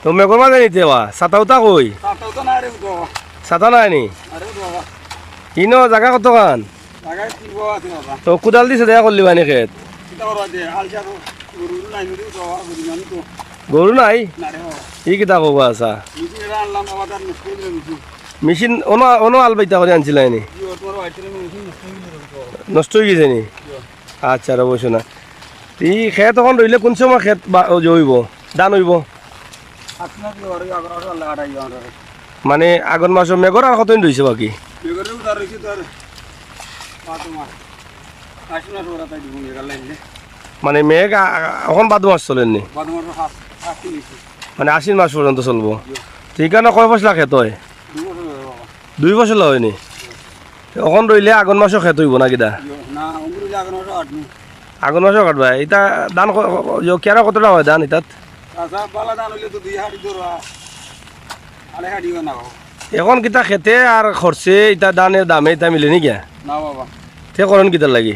তো মেঘর মাঝে নিতে বা ছাতা উতা কই ছাতা নাই নি ইনো জায়গা কত খান তো কুদাল দিছে দেখা করলি বানি খেত গরু নাই ই কিতা কব আছা মেশিন অনো আল বাইতা করে আনছিলাই নি নষ্ট হয়ে গেছে নি আচ্ছা রবছ না ই খেত এখন রইলে কোন সময় খেত জইব ধান হইব মানে আগন মাস মেঘর আর কতদিন রয়েছে বাকি মানে মেঘ এখন ভাদ মাস চলেন নি মানে আশ্বিন মাস পর্যন্ত চলবো ঠিকানা কয় ফসলা খেত হয় 2 ফসল হয়নি এখন রইলে আগন মাসও খেত হইব না কিনা আগন মাসও কাটবা এটা ধান কেরা কতটা হয় ধান এটাত এখন কিতা খেতে আর খরচে এটা ধানের দামে এটা মিলে নি গিয়া তে করেন কিতার লাগি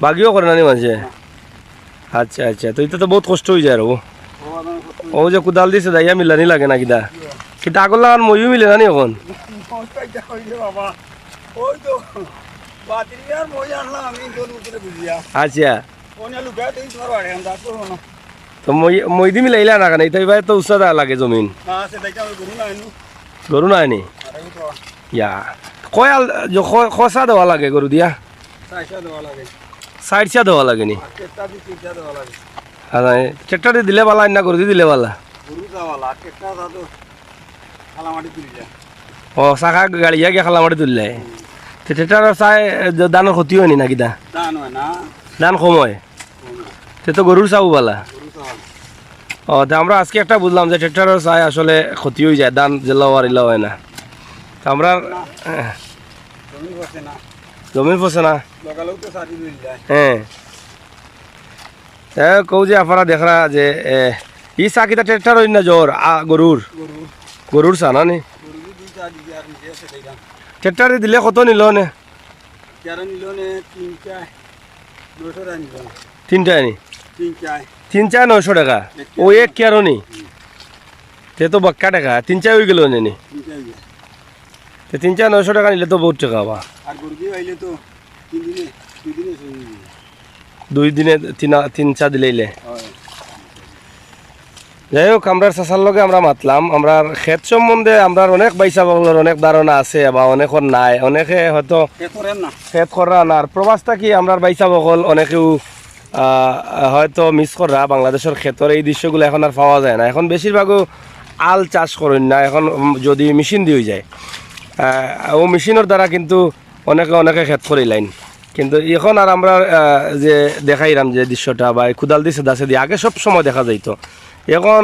বাগিও করে না নি মানুষে আচ্ছা আচ্ছা তো এটা তো বহুত কষ্ট হয়ে যায় আর ও যে কুদাল দিছে দাইয়া মিলানি লাগে না কিতা কিন্তু আগর লাগান মইও মিলে না নি এখন আচ্ছা তো মই দি মিলাইলা না কেন এটা এবার তো উৎসাহ লাগে জমিন গরু নাই নি ইয়া কয় আল খসা দেওয়া লাগে গরু দিয়া 60 দেওয়া লাগে নি ট্রেক্টর দিয়ে দিলে বালা না গরু দিয়ে দিলে বালা ও শাখা গাড়ি গিয়ে খালামাটি তুললে ট্রেক্টর চাই ধানের ক্ষতি হয়নি না কিতা ধান কম হয় সে তো গরুর চাও বালা ও তা আমরা আজকে একটা বুঝলাম যে ট্রেক্টরের চাই আসলে ক্ষতি হয়ে যায় ধান জেলা আর ইলা হয় না তা আমরা জমিন ফসে না হ্যাঁ কৌ যে আপনারা দেখরা যে ই চা কিতা ট্রেক্টর হই না জ্বর গরুর চা না নি ট্রেক্টর দিলে কত নিল নে তিনটা নি 900 টাকা ও এক কেয়ারো নি তে তো বাক্কা টাকা 3 হয়ে গেল নি 900 টাকা নিলে তো বহুত টাকা বা দুই দিনে 3 দিলে যাই হোক আমরা চাষার লগে আমরা মাতলাম আমরা ক্ষেত সম্বন্ধে আমরা অনেক বাইসা বাবুর অনেক ধারণা আছে বা অনেকের নাই অনেকে হয়তো ক্ষেত করা না আর প্রবাসটা কি আমরা বাইসা বকল অনেকেও হয়তো মিস করা বাংলাদেশের ক্ষেতের এই দৃশ্যগুলো এখন আর পাওয়া যায় না এখন বেশিরভাগও আল চাষ করেন না এখন যদি মেশিন দিয়ে যায় ও মেশিনের দ্বারা কিন্তু অনেকে ক্ষেত করে লাইন কিন্তু এখন আর আমরা যে দেখাইলাম যে দৃশ্যটা বা কুদাল দিয়ে সেদা দিয়ে আগে সব সময় দেখা যাইতো এখন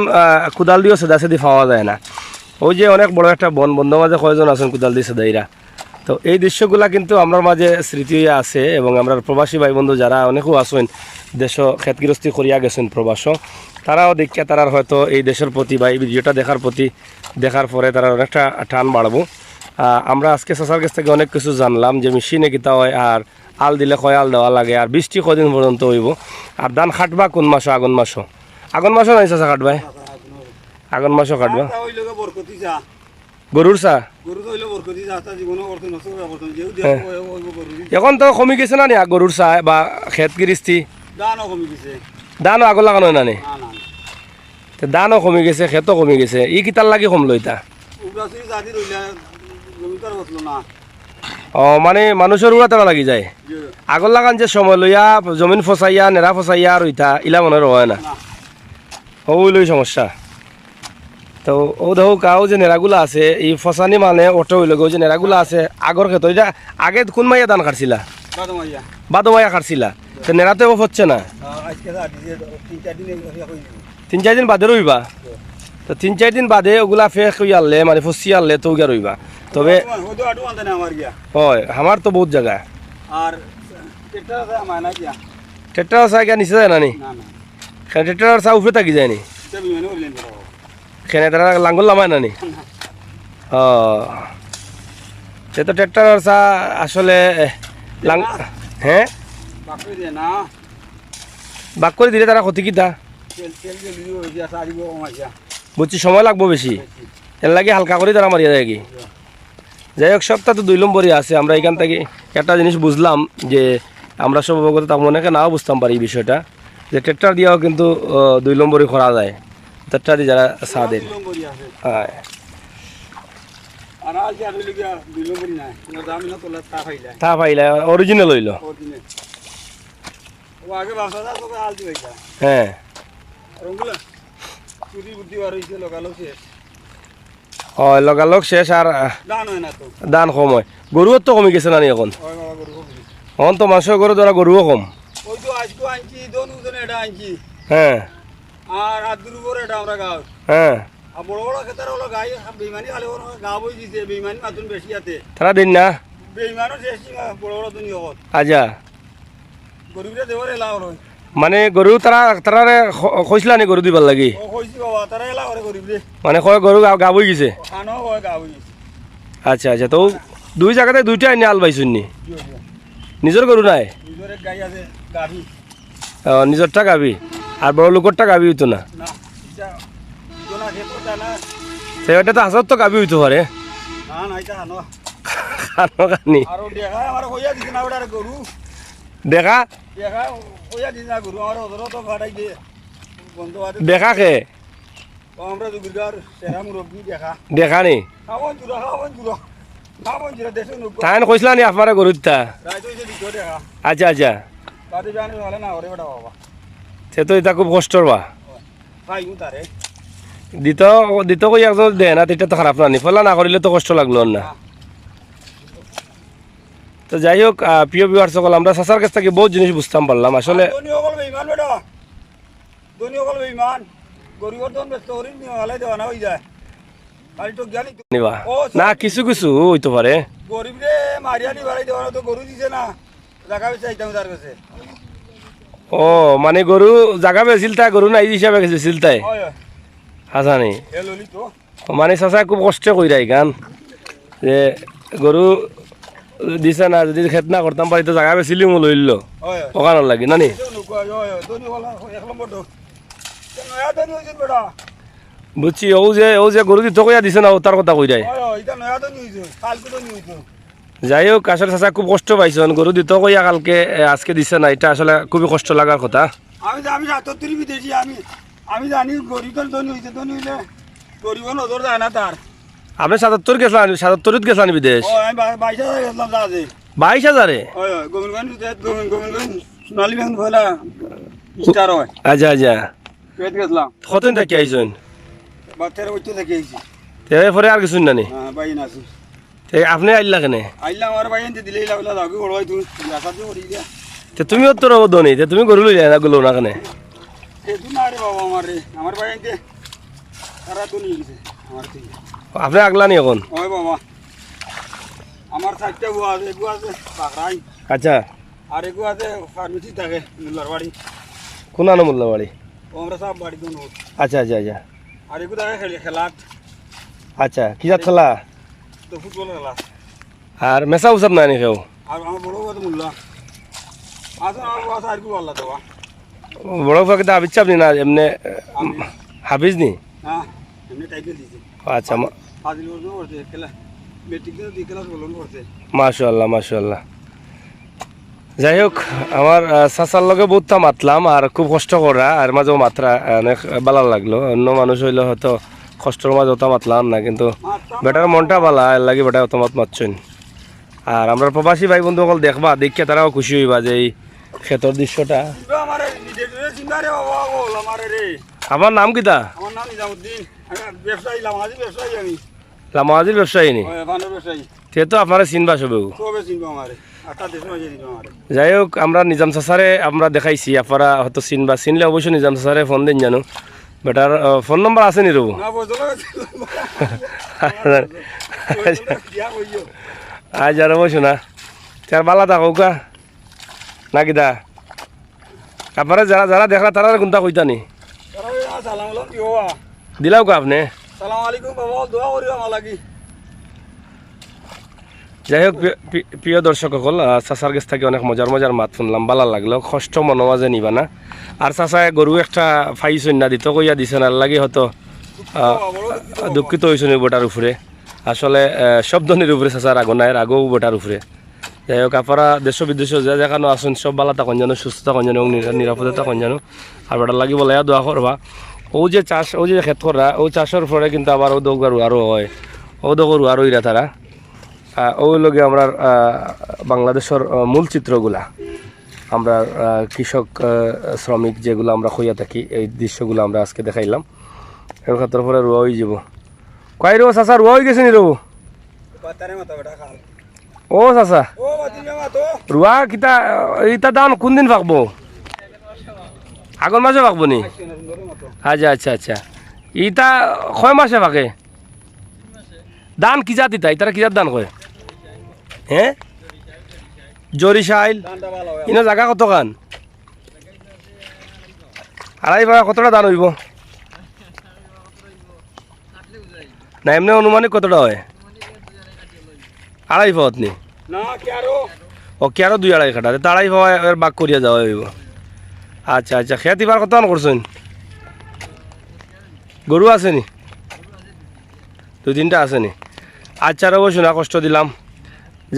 কুদাল দিয়েও সেদা সেদি পাওয়া যায় না ওই যে অনেক বড় একটা বন্ধ মাঝে কয়জন আছেন কুদাল দিয়ে সেদাইরা তো এই দৃশ্যগুলা কিন্তু আমার মাঝে স্মৃতি হয়ে আছে এবং আমরা প্রবাসী ভাই বন্ধু যারা অনেকেও আছেন দেশ ক্ষেতগৃহস্থী করিয়া গেছেন প্রবাস তারাও দেখিয়া তারার হয়তো এই দেশের প্রতি বা এই ভিডিওটা দেখার পরে তারা অনেকটা টান বাড়বো আমরা আজকে চাষার কাছ থেকে অনেক কিছু জানলাম যে মেশিনে কিতা হয় আর আল দিলে কয় আল দেওয়া লাগে আর বৃষ্টি কদিন পর্যন্ত হইব আর ধান খাটবা কোন মাস আগুন মাসও নাই চাষা খাটবাই আগুন মাসও খাটবা গরুর চা এখন তো কমি গেছে না নি গরুর চা বা ক্ষেত গৃহস্থী ধানও আগর লাগানো না নি ধানও কমি গেছে ক্ষেতও কমি গেছে ই কিতার লাগে কমলো এটা ও মানে মানুষের উড়া তারা লাগি যায় আগর লাগান যে সময় লইয়া জমিন ফসাইয়া নেড়া ফসাইয়া আর ইটা ইলা মনে হয় না ওই সমস্যা তো ও দেখো গাঁও যে নেড়াগুলা আছে এই ফসানি মানে অটো হইল যে নেড়াগুলা আছে আগর ক্ষেত্র এটা আগে কোন মাইয়া ধান কাটছিলা বাদো মাইয়া কাটছিলা তো নেড়াতে হচ্ছে না 3-4 দিন বাদে রইবা তো 3-4 দিন বাদে ওগুলা ফেক হয়ে আনলে মানে ফসি আনলে তো ওগুলা রইবা তবে হয় আমার তো বহুত জায়গা আর ট্রেক্টর চা গিয়া নিচে যায় না নি ট্রেক্টর চা উপরে থাকি যায়নি খেনে তারা লাঙ্গল লামায় না নি ও সে তো ট্রেক্টর চা আসলে হ্যাঁ বাক করে দিলে তারা ক্ষতি কিতা বুঝছি সময় লাগবো বেশি এর লাগে হালকা করে তারা মারিয়া যায় কি যাই হোক সপ্তাহ তো 2 নম্বরই আছে আমরা এখান থেকে একটা জিনিস বুঝলাম যে আমরা সব অবগত তেমন অনেকে নাও বুঝতাম পারি এই বিষয়টা যে ট্রেক্টর দিয়েও কিন্তু 2 নম্বরই করা যায় ট্রেক্টর দিয়ে যারা চা দেন হ্যাঁ তা পাইলা অরিজিনাল হইল হ্যাঁ হয় লগালগ শেষ আর দান কম হয় গরুও তো কমে গেছে নানি এখন এখন তো মাংস গরু ধরা গরুও কম হ্যাঁ হ্যাঁ তারা দিন না আচ্ছা মানে গরু তারা তারা কইসলা নি গরু দিবার লাগি মানে কয় গরু গাব হয়ে গেছে আচ্ছা আচ্ছা তো 2 জায়গাতে 2টা এনে আল পাইছুন নি নিজের গরু নাই নিজেরটা গাবি আর বড় লোকরটা গাবি হইতো না সেটা তো হাজার তো গাবি হইতে পারে দেখা দেখা খে দেখা নি তাই কইসলা নি আপনারা গরুটা আচ্ছা আচ্ছা সে তো এটা খুব কষ্টর বা দিত দিত কই একজন দে না এটা তো খারাপ না নি ফলা না করিলে তো কষ্ট লাগলো না তো যাই হোক প্রিয় ভিউয়ার্স সকল আমরা চাচার কাছ থেকে বহুত জিনিস বুঝতাম পারলাম আসলে না কিছু কিছু হইতে পারে ও মানে গরু জায়গা বেছিল তাই গরু নাই হিসাবে গেছিল তাই হাসা নেই মানে চাচা খুব কষ্ট কইরা গান যে গরু দিছে না যদি খেত না করতাম পারি তো জায়গা বেছিলি মো লইল ওখানোর লাগি নানি বুঝছি ও যে গরু দিত কইয়া দিছে না ও তার কথা কই যায় যাই হোক আসলে চাচা খুব কষ্ট পাইছেন গরু দিত কইয়া কালকে আজকে দিছে না এটা আসলে খুবই কষ্ট লাগার কথা আমি জানি গরিব হইলে গরিব নজর যায় না তার আপনি 77 গেছিলেন 77 গেছিলেন বিদেশ 22,000 গেছিলাম জাহাজে 22,000 আচ্ছা আচ্ছা গেছিলাম কতদিন থেকে আইছেন বাচ্চার ওইটা থেকে আইছি পরে আর কিছু নানি বাইন আছে আপনি আইলা কেনে আইলাম আর বাইন দিলেই লাগলা দাগি বড়াই তুই আসাতে করি দিয়া তুমিও তো রব দনি তুমি গরু লই যায় না গুলো না কেনে এদু না রে বাবা আমার বাইন দে সারা তো নিয়ে গেছে আমার থেকে আপনি আগলা নি এখন ওই বাবা আমার সাইডটা বুয়া আছে বাকরাই আচ্ছা আর এগু আছে ফার্মেসি থাকে মুল্লার বাড়ি কোন আনো মোল্লা বাড়ি আমরা সব বাড়ি দোনো আচ্ছা আচ্ছা আচ্ছা আর এগু থাকে খেলাট আচ্ছা কি জাত খেলা তো ফুটবল খেলা আর মেসা উসাব নাই নি কেউ আর আমার বড় কথা মুল্লা আসলে আমার বাস আর কি বললা তো বড় ফাঁকে তো হাবিজ চাপনি না এমনি হাবিজ নি হ্যাঁ এমনি টাইপের দিছে আচ্ছা ফাজিল বলতে করছে খেলা মেট্রিক দিয়ে 2 ক্লাস বলন করছে মাশাআল্লাহ মাশাআল্লাহ যাই হোক আমার চাচার লগে বহুতটা মাতলাম আর খুব কষ্ট করা আর মাঝেও মাত্রা অনেক ভালো লাগলো অন্য মানুষ হইলে হয়তো কষ্টর মাঝে অত মাতলাম না কিন্তু বেটার মনটা ভালো এর লাগে বেটা অত মাতছেন আর আমরা প্রবাসী ভাই বন্ধু সকল দেখবা দেখে তারাও খুশি হইবা যে এই ক্ষেতর দৃশ্যটা আমার নাম কিতা আমার নাম নিজামউদ্দিন ব্যবসায়ী ব্যবসায়ী আমি লামাজির ব্যবসায়ী নি ব্যবসায়ী সে তো আপনারা চিনবা সবেও সবে চিনবো আমারে যাই হোক আমরা নিজাম চাচারে আমরা দেখাইছি আপনারা হয়তো চিনবা চিনলে অবশ্যই নিজাম চাচারে ফোন দিন জানো বেটার ফোন নম্বর আছে নি রবু আজ আর অবশ্য না তার বালা থাকো কা না কিতা আপনারা যারা যারা দেখলা তারা কোনটা কইতা নি দিলাও কা আপনি যাই হোক প্রিয় দর্শক সকল, চাচার কাছ থেকে অনেক মজার মজার মাত শুনলাম, ভালো লাগলো। কষ্ট মনোমাজে নিবা না। আর চাচায় গরু একটা ফাইছুন না দিত কইয়া দিছেন, আর লাগে হয়তো দুঃখিত হয়েছেন বটার উপরে। আসলে সব ধনির উপরে চাচার রাগও নাই, রাগও বটার উপরে। যাই হোক, আপনারা দেশ বিদেশ যা যেখানে আসুন সব ভালো থাকুন জানো, সুস্থ থাকুন জানো এবং নিরাপদে থাকুন জানো। আর বেটার লাগি বলে দোয়া করবা। ও যে চাষ, ও যে ক্ষেত করা, ও চাষের পরে কিন্তু আবার ও দোকারু আরও হয়, ও দোকারু আরও ইরা তারা। ওই লগে আমরা বাংলাদেশের মূল চিত্রগুলা, আমরা কৃষক শ্রমিক যেগুলো আমরা হইয়া থাকি, এই দৃশ্যগুলো আমরা আজকে দেখাইলাম। এর ক্ষেত্রে পরে রোয়া হয়ে যাব। কয় রো চাচা রোয়া হয়ে গেছে নি রো? ও চাচা রোয়া কিতা ইতা দাম কোন দিন পাকবো? আগর মাসে পাকবো নি? আচ্ছা আচ্ছা আচ্ছা, ইটা কয় মাসে পাকে? দান কি জাত ইতা? ইতারা কি জাত দান কয়? হ্যাঁ, জরিশাইল। ইনো জায়গা কত কান? আড়াই ভাড়া কতটা দান হইব না? এমনি অনুমানিক কতটা হয়? আড়াই পাওয়াত নি? ও কি আরো 2-2.5 কাটা? তো আড়াই পাওয়া এর বাক করিয়া যাওয়া হইব। আচ্ছা আচ্ছা, খেত এবার কত করছেন? গরু আছে নি? 2-3টা আছে নি? আচ্ছা, আর অবশ্যই না কষ্ট দিলাম।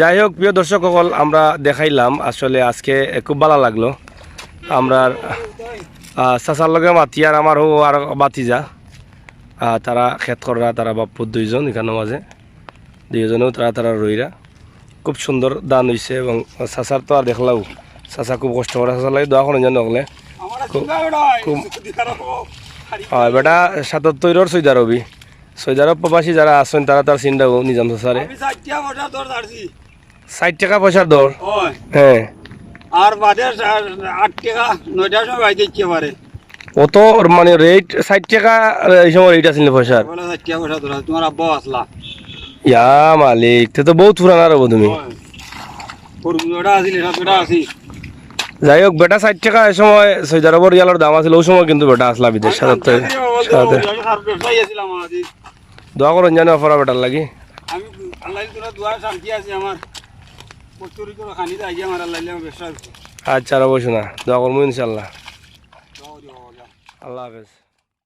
যাই হোক প্রিয় দর্শক সকল, আমরা দেখাইলাম। আসলে আজকে খুব ভালো লাগলো। আমরা চাচার লগে মাতি আর আমার হো আর বাতিজা, তারা খেত করা, তারা বাপুর 2জন এখানে মাঝে 2জনেও তারা রইরা। খুব সুন্দর দান হয়েছে এবং চাচার তো আর দেখলাও, চাচা খুব কষ্ট করে। চাচার লাগে দোয়া করেন যেন হলে খুব হয় বেটা। 77-এর সৈদার হবি, সৈদার প্রবাসী যারা আছেন তারা তার চিন্তা নিজাম চাচারে 60 টাকা পয়সার দর। হ্যাঁ, আর বাদে 8 টাকা 9টার সময় বাইতে ইচ্ছে পারে। অত মানে রেট 60 টাকা এই সময় রেট আছিল পয়সার? বলে 60 টাকা পয়সা ধরা তোমার আব্বা আসলা। ইয়া মালিক, তে তো বহুত পুরানা রব তুমি। ওটা আছিল, এটা আছে। যাই হোক বেটা 60 টাকা এই সময় সৌদি আরবের রিয়ালের দাম আছিল, ওই সময় কিন্তু বেটা আসলা বিদেশ। 77 দোয়া করেন জানো অফার বেটার লাগি। আমি আল্লাহ তোরা দোয়া শান্তি আছে আমার কচুরি করে খানি আই আমার আল্লাহ ব্যবসা। আচ্ছা, আর অবশ্যই না দোয়া করবো ইনশাল্লাহ। আল্লাহ হাফেজ।